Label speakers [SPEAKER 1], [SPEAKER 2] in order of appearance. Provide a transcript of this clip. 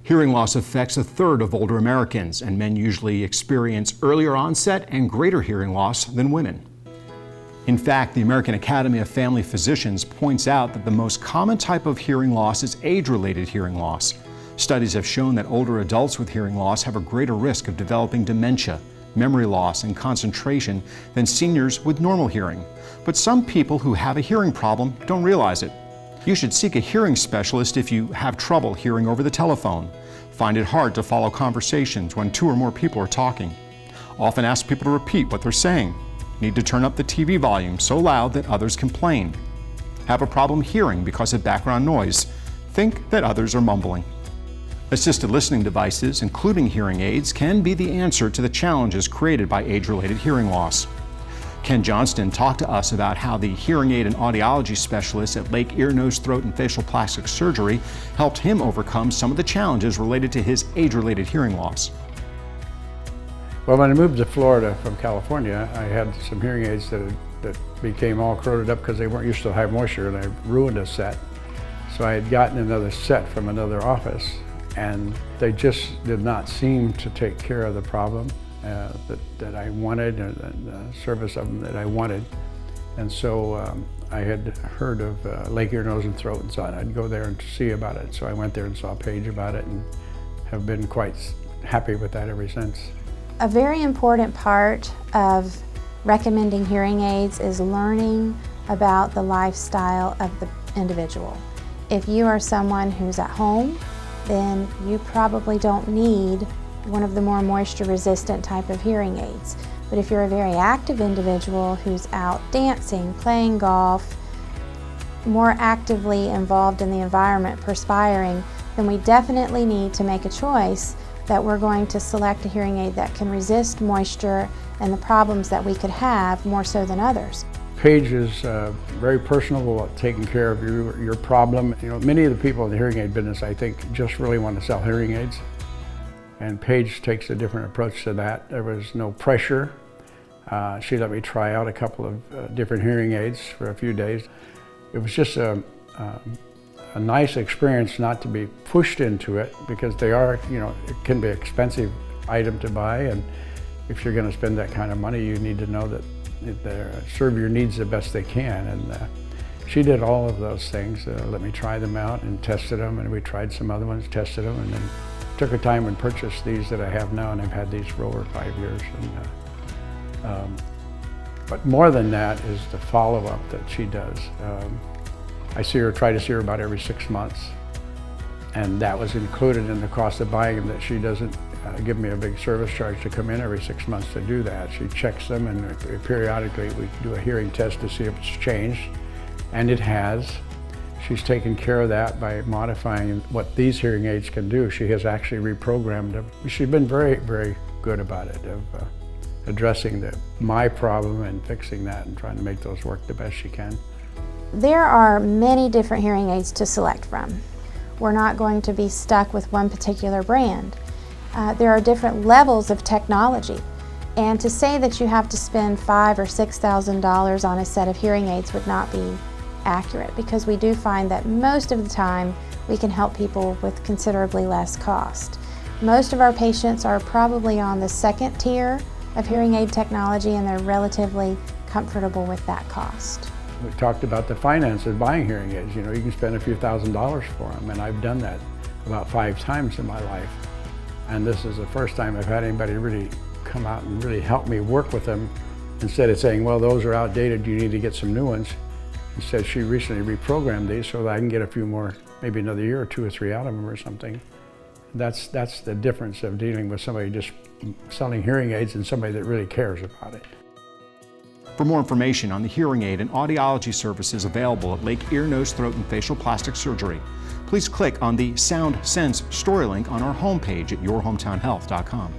[SPEAKER 1] Hearing loss affects a third of older Americans, and men usually experience earlier onset and greater hearing loss than women. In fact, the American Academy of Family Physicians points out that the most common type of hearing loss is age-related hearing loss. Studies have shown that older adults with hearing loss have a greater risk of developing dementia, memory loss, and concentration than seniors with normal hearing. But some people who have a hearing problem don't realize it. You should seek a hearing specialist if you have trouble hearing over the telephone, find it hard to follow conversations when 2 or more people are talking, often ask people to repeat what they're saying, need to turn up the TV volume so loud that others complain, have a problem hearing because of background noise, think that others are mumbling. Assisted listening devices, including hearing aids, can be the answer to the challenges created by age-related hearing loss. Ken Johnston talked to us about how the hearing aid and audiology specialist at Lake Ear, Nose, Throat, and Facial Plastic Surgery helped him overcome some of the challenges related to his age-related hearing loss.
[SPEAKER 2] Well, when I moved to Florida from California, I had some hearing aids that became all corroded up because they weren't used to high moisture, and I ruined a set. So I had gotten another set from another office, and they just did not seem to take care of the problem that I wanted, and the service of them that I wanted. And so I had heard of Lake Ear, Nose, and Throat, and so I'd go there and see about it. So I went there and saw a page about it and have been quite happy with that ever since.
[SPEAKER 3] A very important part of recommending hearing aids is learning about the lifestyle of the individual. If you are someone who's at home, then you probably don't need one of the more moisture-resistant type of hearing aids. But if you're a very active individual who's out dancing, playing golf, more actively involved in the environment, perspiring, then we definitely need to make a choice that we're going to select a hearing aid that can resist moisture and the problems that we could have more so than others.
[SPEAKER 2] Paige is very personable about taking care of your problem. You know, many of the people in the hearing aid business, I think, just really want to sell hearing aids. And Paige takes a different approach to that. There was no pressure. She let me try out a couple of different hearing aids for a few days. It was just a nice experience not to be pushed into it, because they are, you know, it can be an expensive item to buy, and if you're going to spend that kind of money, you need to know that they serve your needs the best they can. And she did all of those things, let me try them out and tested them, and we tried some other ones, tested them, and then took her time and purchased these that I have now, and I've had these for over 5 years. And, but more than that is the follow-up that she does. I try to see her about every 6 months, and that was included in the cost of buying them, that she doesn't give me a big service charge to come in every 6 months to do that. She checks them, and periodically we do a hearing test to see if it's changed, and it has. She's taken care of that by modifying what these hearing aids can do. She has actually reprogrammed them. She's been very, very good about it, of addressing my problem and fixing that and trying to make those work the best she can.
[SPEAKER 3] There are many different hearing aids to select from. We're not going to be stuck with one particular brand. There are different levels of technology, and to say that you have to spend $5,000 or $6,000 on a set of hearing aids would not be accurate, because we do find that most of the time we can help people with considerably less cost. Most of our patients are probably on the second tier of hearing aid technology, and they're relatively comfortable with that cost.
[SPEAKER 2] We talked about the finance of buying hearing aids. You know, you can spend a few $1,000s for them, and I've done that about 5 times in my life. And this is the first time I've had anybody really come out and really help me work with them, instead of saying, well, those are outdated, you need to get some new ones. Instead, she recently reprogrammed these so that I can get a few more, maybe another year or 2 or 3 out of them or something. That's the difference of dealing with somebody just selling hearing aids and somebody that really cares about it.
[SPEAKER 1] For more information on the hearing aid and audiology services available at Lake Ear, Nose, Throat, and Facial Plastic Surgery, please click on the Sound Sense story link on our homepage at yourhometownhealth.com.